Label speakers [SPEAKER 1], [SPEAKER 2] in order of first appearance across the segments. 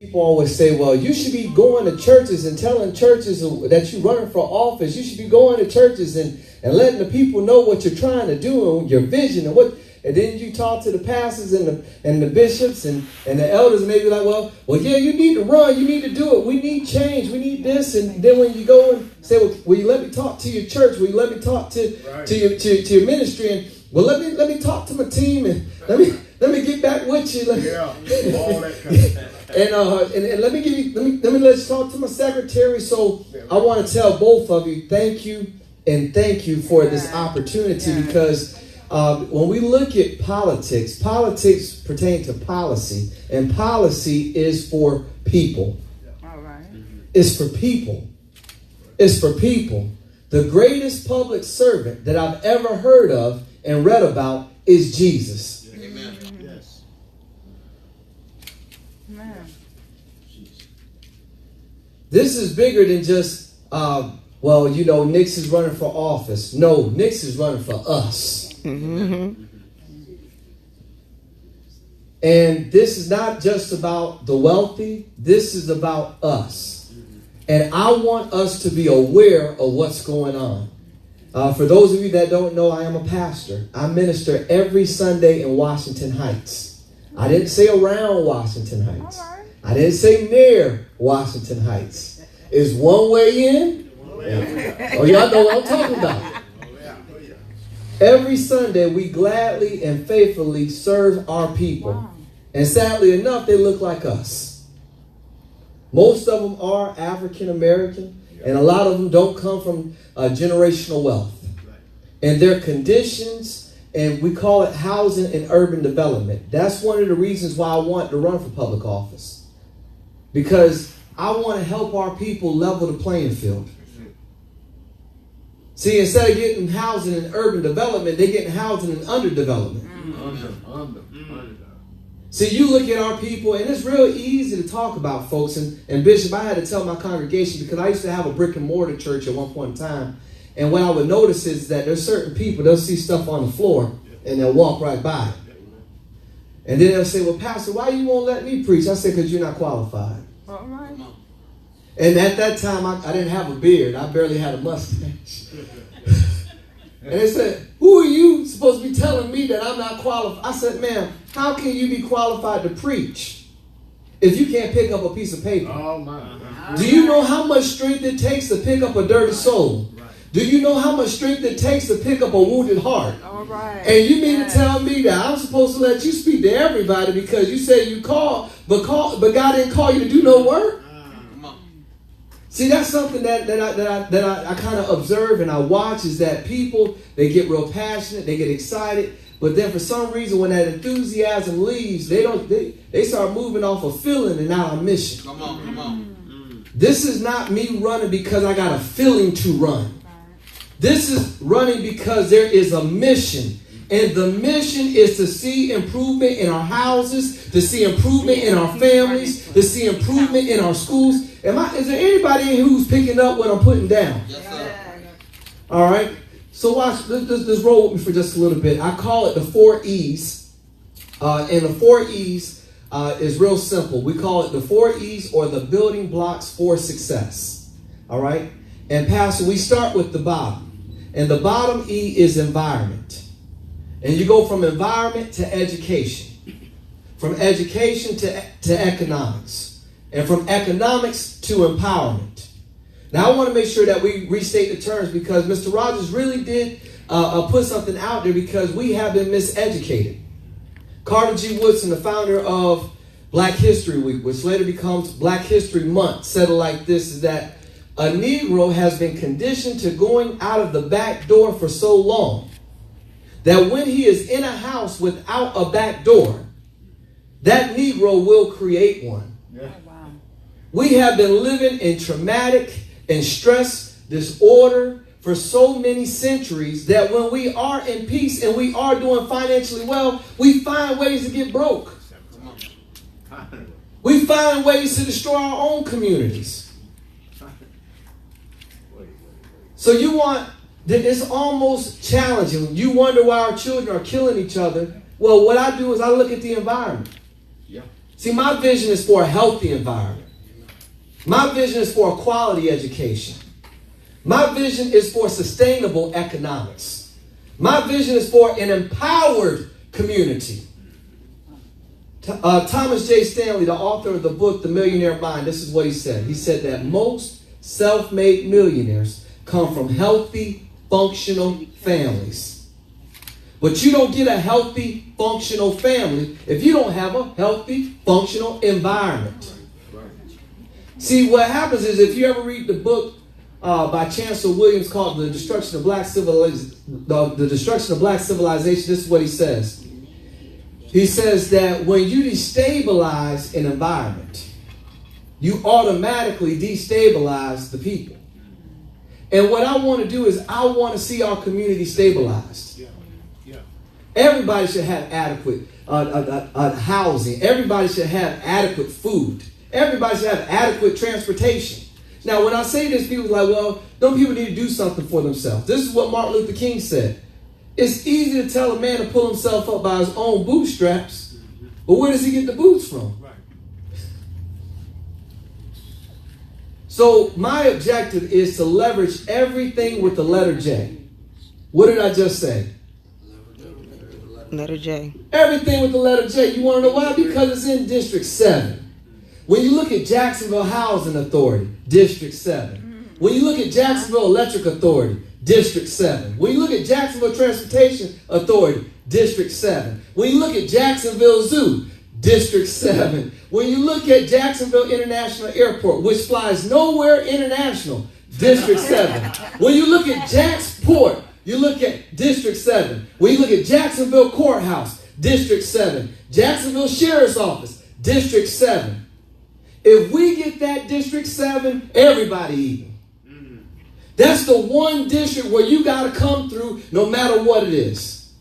[SPEAKER 1] People always say, well, you should be going to churches and telling churches that you're running for office. You should be going to churches and letting the people know what you're trying to do and your vision and then you talk to the pastors and the bishops and the elders, and they be like, well, yeah, you need to run. You need to do it. We need change. We need this. And then when you go and say, well, will you let me talk to your church? Will you let me talk to your ministry? And well, let me talk to my team and let me get back with you.
[SPEAKER 2] All that kind of stuff.
[SPEAKER 1] And let me let you talk to my secretary. So I want to tell both of you, thank you for this opportunity, because when we look at politics pertain to policy, and policy is for people.
[SPEAKER 3] All right.
[SPEAKER 1] It's for people. It's for people. The greatest public servant that I've ever heard of and read about is Jesus.
[SPEAKER 2] Amen. Yes.
[SPEAKER 3] Amen.
[SPEAKER 1] This is bigger than just, Nix is running for office. No, Nix is running for us.
[SPEAKER 3] Mm-hmm.
[SPEAKER 1] And this is not just about the wealthy. This is about us. And I want us to be aware of what's going on. For those of you that don't know, I am a pastor. I minister every Sunday in Washington Heights. I didn't say around Washington Heights.
[SPEAKER 3] All right.
[SPEAKER 1] I didn't say near Washington Heights. It's one way in. Oh, y'all know what I'm talking about. Every Sunday, we gladly and faithfully serve our people.
[SPEAKER 3] Wow.
[SPEAKER 1] And sadly enough, they look like us. Most of them are African American, and a lot of them don't come from generational wealth. And their conditions, and we call it housing and urban development. That's one of the reasons why I want to run for public office. Because I want to help our people level the playing field. See, instead of getting housing and urban development, they're getting housing and underdevelopment. See, you look at our people, and it's real easy to talk about folks. And Bishop, I had to tell my congregation, because I used to have a brick and mortar church at one point in time. And what I would notice is that there's certain people, they'll see stuff on the floor, and they'll walk right by it. And then they'll say, well, Pastor, why you won't let me preach? I said, because you're not qualified.
[SPEAKER 3] All right.
[SPEAKER 1] And at that time, I didn't have a beard. I barely had a mustache. And they said, who are you supposed to be telling me that I'm not qualified? I said, ma'am, how can you be qualified to preach if you can't pick up a piece of paper?
[SPEAKER 2] Oh, my.
[SPEAKER 1] Do you know how much strength it takes to pick up a dirty soul? Do you know how much strength it takes to pick up a wounded heart?
[SPEAKER 3] All right.
[SPEAKER 1] And you mean to tell me that I'm supposed to let you speak to everybody because you say you called, but God didn't call you to do no work? See, that's something that I kind of observe and I watch, is that people, they get real passionate, they get excited, but then for some reason when that enthusiasm leaves, they start moving off a feeling and not a mission.
[SPEAKER 2] Come on.
[SPEAKER 1] This is not me running because I got a feeling to run. This is running because there is a mission. And the mission is to see improvement in our houses, to see improvement in our families, to see improvement in our schools. Is there anybody who's picking up what I'm putting down?
[SPEAKER 2] Yes, sir.
[SPEAKER 1] All right. So watch. Let's roll with me for just a little bit. I call it the 4 E's. And the 4 E's is real simple. We call it the 4 E's, or the building blocks for success. All right. And Pastor, we start with the bottom. And the bottom E is environment. And you go from environment to education, from education to economics, and from economics to empowerment. Now, I want to make sure that we restate the terms, because Mr. Rogers really did put something out there, because we have been miseducated. Carter G. Woodson, the founder of Black History Week, which later becomes Black History Month, said it like this, is that a Negro has been conditioned to going out of the back door for so long that when he is in a house without a back door, that Negro will create one.
[SPEAKER 2] Yeah.
[SPEAKER 3] Wow.
[SPEAKER 1] We have been living in traumatic and stress disorder for so many centuries that when we are in peace and we are doing financially well, we find ways to get broke. We find ways to destroy our own communities. So it's almost challenging. You wonder why our children are killing each other. Well, what I do is I look at the environment.
[SPEAKER 2] Yeah.
[SPEAKER 1] See, my vision is for a healthy environment. My vision is for a quality education. My vision is for sustainable economics. My vision is for an empowered community. Thomas J. Stanley, the author of the book, The Millionaire Mind, this is what he said. He said that most self-made millionaires come from healthy, functional families. But you don't get a healthy, functional family if you don't have a healthy, functional environment. See, what happens is if you ever read the book by Chancellor Williams called The Destruction of Black Civilization, the Destruction of Black Civilization, this is what he says. He says that when you destabilize an environment, you automatically destabilize the people. And what I want to do is I want to see our community stabilized. Everybody should have adequate housing. Everybody should have adequate food. Everybody should have adequate transportation. Now, when I say this, people are like, well, don't people need to do something for themselves? This is what Martin Luther King said. It's easy to tell a man to pull himself up by his own bootstraps, but where does he get the boots from? So my objective is to leverage everything with the letter J. What did I just say?
[SPEAKER 3] Letter J.
[SPEAKER 1] Everything with the letter J. You want to know why? Because it's in District 7. When you look at Jacksonville Housing Authority, District 7. When you look at Jacksonville Electric Authority, District 7. When you look at Jacksonville Transportation Authority, District 7. When you look at Jacksonville Zoo, District 7. When you look at Jacksonville International Airport, which flies nowhere international, District 7. When you look at Jacksport, you look at District 7. When you look at Jacksonville Courthouse, District 7. Jacksonville Sheriff's Office, District 7. If we get that District 7, everybody even. That's the one district where you got to come through no matter what it is.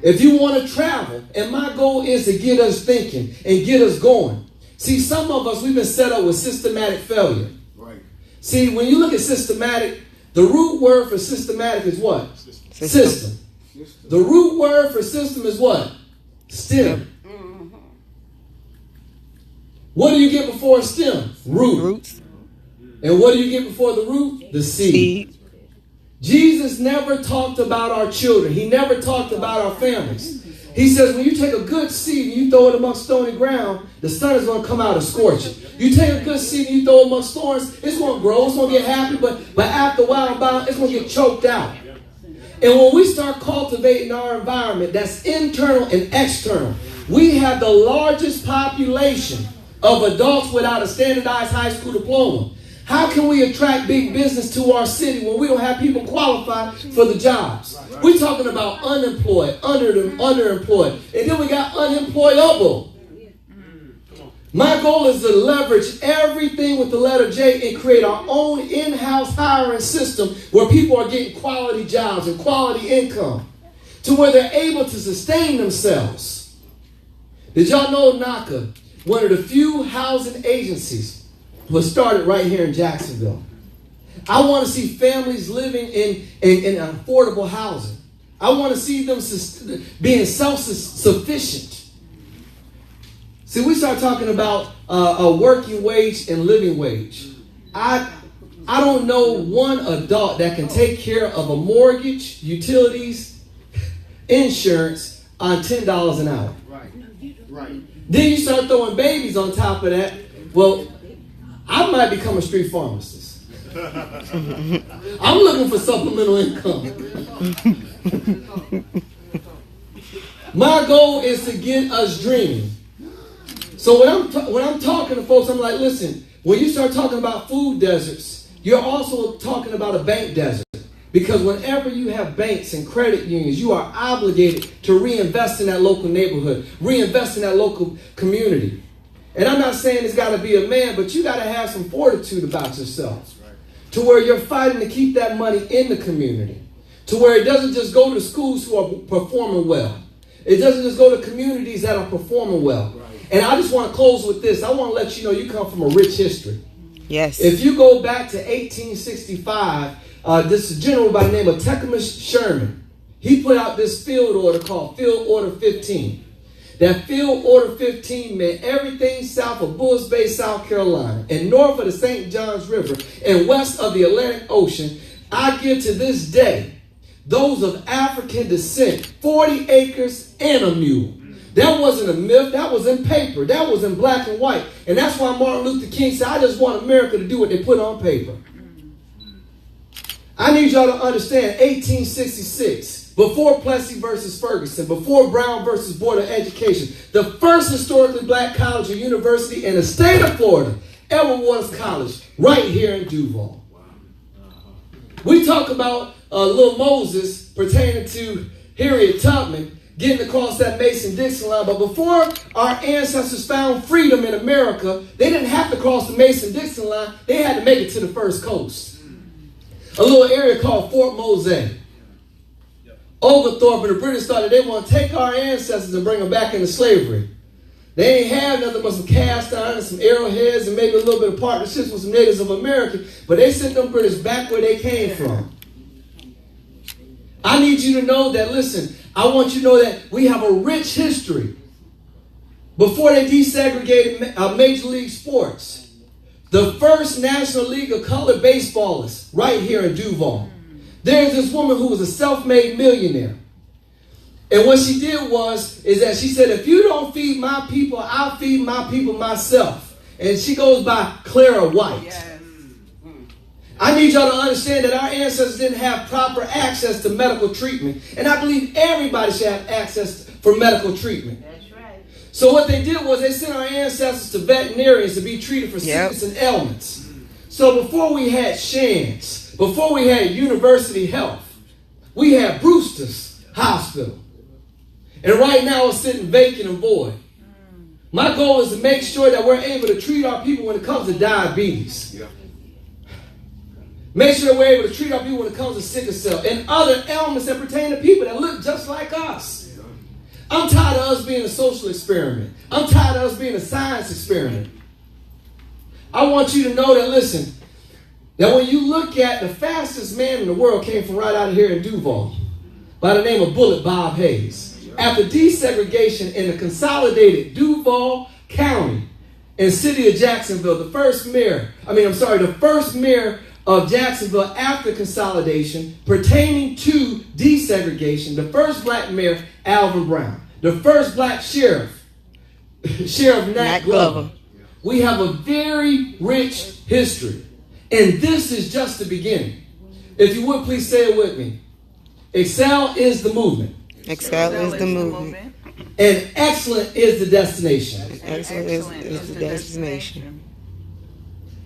[SPEAKER 1] If you want to travel, and my goal is to get us thinking and get us going. See, some of us, we've been set up with systematic failure. Right. See, when you look at systematic, the root word for systematic is what? System. The root word for system is what? Stem. What do you get before a stem? Root. And what do you get before the root? The seed. Jesus never talked about our children. He never talked about our families. He says when you take a good seed and you throw it amongst stony ground, the sun is going to come out and scorch it. You take a good seed and you throw it amongst thorns, it's going to grow, it's going to get happy, but after a while, it's going to get choked out. And when we start cultivating our environment, that's internal and external. We have the largest population of adults without a standardized high school diploma. How can we attract big business to our city when we don't have people qualified for the jobs? We're talking about unemployed, underemployed, and then we got unemployable. My goal is to leverage everything with the letter J and create our own in-house hiring system where people are getting quality jobs and quality income to where they're able to sustain themselves. Did y'all know NACA, one of the few housing agencies, was started right here in Jacksonville? I want to see families living in affordable housing. I want to see them being self-sufficient. See, we start talking about a working wage and living wage. I don't know one adult that can take care of a mortgage, utilities, insurance on $10 an hour. Right. Then you start throwing babies on top of that. Well, I might become a street pharmacist. I'm looking for supplemental income. My goal is to get us dreaming. So when I'm talking to folks, I'm like, listen, when you start talking about food deserts, you're also talking about a bank desert. Because whenever you have banks and credit unions, you are obligated to reinvest in that local neighborhood, reinvest in that local community. And I'm not saying it's got to be a man, but you got to have some fortitude about yourself to where you're fighting to keep that money in the community, to where it doesn't just go to schools who are performing well. It doesn't just go to communities that are performing well. And I just want to close with this. I want to let you know you come from a rich history.
[SPEAKER 3] Yes.
[SPEAKER 1] If you go back to 1865, this general by the name of Tecumseh Sherman, he put out this field order called Field Order 15. that Field Order 15 meant everything south of Bulls Bay, South Carolina, and north of the St. Johns River, and west of the Atlantic Ocean, I give to this day those of African descent 40 acres and a mule. That wasn't a myth. That was in paper. That was in black and white. And that's why Martin Luther King said, I just want America to do what they put on paper. I need y'all to understand 1866, before Plessy versus Ferguson, before Brown versus Board of Education, the first historically black college or university in the state of Florida ever was college, right here in Duval. We talk about little Moses pertaining to Harriet Tubman getting across that Mason-Dixon line. But before our ancestors found freedom in America, they didn't have to cross the Mason-Dixon line. They had to make it to the first coast. A little area called Fort Mose. Oglethorpe and the British started, they want to take our ancestors and bring them back into slavery. They ain't have nothing but some cast iron and some arrowheads and maybe a little bit of partnerships with some natives of America, but they sent them British back where they came from. I need you to know that, listen, I want you to know that we have a rich history. Before they desegregated Major League Sports, the first National League of Colored Baseballists right here in Duval. There's this woman who was a self-made millionaire. And what she did is that she said, if you don't feed my people, I'll feed my people myself. And she goes by Clara White. Yes. I need y'all to understand that our ancestors didn't have proper access to medical treatment. And I believe everybody should have access for medical treatment. That's right. So what they did was they sent our ancestors to veterinarians to be treated for sickness and ailments. So before we had Shands, before we had University Health, we had Brewster's Hospital. And right now it's sitting vacant and void. My goal is to make sure that we're able to treat our people when it comes to diabetes. Yeah. Make sure that we're able to treat our people when it comes to sickle cell and other ailments that pertain to people that look just like us. Yeah. I'm tired of us being a social experiment. I'm tired of us being a science experiment. I want you to know that, listen, that when you look at the fastest man in the world came from right out of here in Duval by the name of Bullet Bob Hayes. After desegregation in the consolidated Duval County and city of Jacksonville, the first mayor of Jacksonville after consolidation pertaining to desegregation, the first black mayor, Alvin Brown, the first black sheriff, Sheriff Nat Glover. We have a very rich history, and this is just the beginning. If you would, please say it with me. Excel is the movement.
[SPEAKER 3] Excel is the movement.
[SPEAKER 1] And excellent is the destination.
[SPEAKER 3] Excellent is the destination.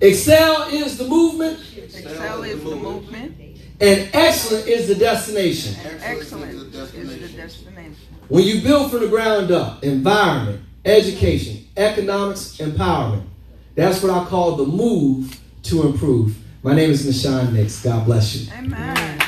[SPEAKER 1] Excel is the movement.
[SPEAKER 4] Excel is the movement.
[SPEAKER 1] And excellent is the destination.
[SPEAKER 4] Excellent is the destination.
[SPEAKER 1] When you build from the ground up, environment, education, economics, empowerment, that's what I call the move to improve. My name is Nashawn Nix. God bless you.
[SPEAKER 4] Amen.